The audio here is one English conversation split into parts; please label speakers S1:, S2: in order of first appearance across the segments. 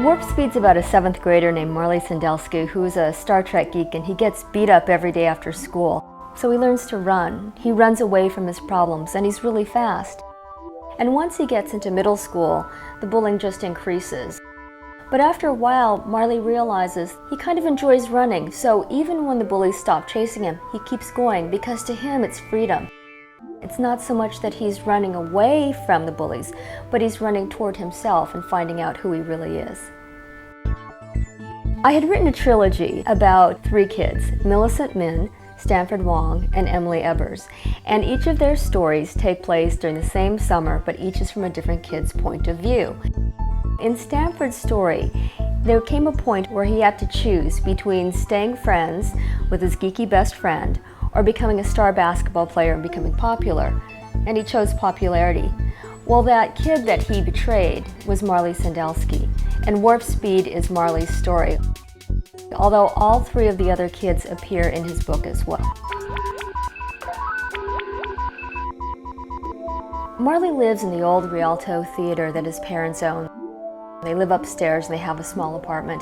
S1: Warp Speed's about a 7th grader named Marley Sandelsky who's a Star Trek geek, and he gets beat up every day after school. So he learns to run. He runs away from his problems, and he's really fast. And once he gets into middle school, the bullying just increases. But after a while, Marley realizes he kind of enjoys running, so even when the bullies stop chasing him, he keeps going because to him it's freedom. It's not so much that he's running away from the bullies, but he's running toward himself and finding out who he really is. I had written a trilogy about 3 kids, Millicent Min, Stanford Wong, and Emily Ebers, and each of their stories take place during the same summer, but each is from a different kid's point of view. In Stanford's story, there came a point where he had to choose between staying friends with his geeky best friend or becoming a star basketball player and becoming popular, and he chose popularity. Well, that kid that he betrayed was Marley Sandelsky, and Warp Speed is Marley's story, although all 3 of the other kids appear in his book as well. Marley lives in the old Rialto Theater that his parents own. They live upstairs and they have a small apartment.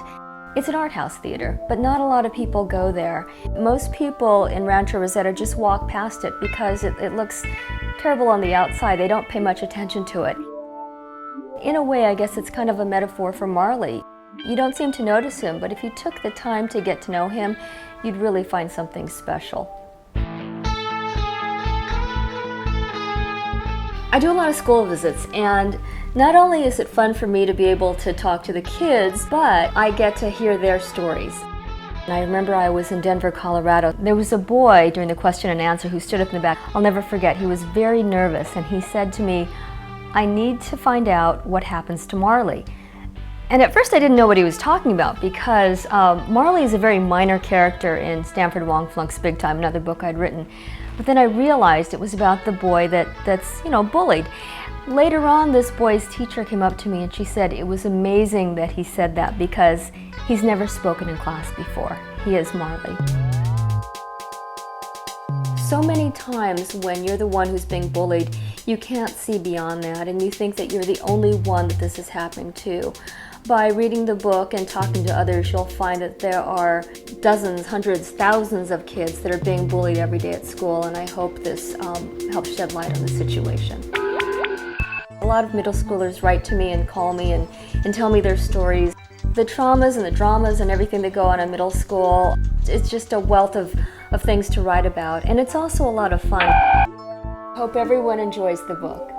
S1: It's an art house theater, but not a lot of people go there. Most people in Rancho Rosetta just walk past it because it looks terrible on the outside. They don't pay much attention to it. In a way, I guess it's kind of a metaphor for Marley. You don't seem to notice him, but if you took the time to get to know him, you'd really find something special. I do a lot of school visits, and not only is it fun for me to be able to talk to the kids, but I get to hear their stories. And I remember I was in Denver, Colorado. There was a boy during the question and answer who stood up in the back. I'll never forget, he was very nervous, and he said to me, "I need to find out what happens to Marley." And at first I didn't know what he was talking about because Marley is a very minor character in Stanford Wong Flunk's Big Time, another book I'd written. But then I realized it was about the boy that's bullied. Later on, this boy's teacher came up to me and she said it was amazing that he said that because he's never spoken in class before. He is Marley. So many times when you're the one who's being bullied, you can't see beyond that and you think that you're the only one that this is happening to. By reading the book and talking to others, you'll find that there are dozens, hundreds, thousands of kids that are being bullied every day at school, and I hope this helps shed light on the situation. A lot of middle schoolers write to me and call me and tell me their stories. The traumas and the dramas and everything that go on in middle school, it's just a wealth of things to write about, and it's also a lot of fun. I hope everyone enjoys the book.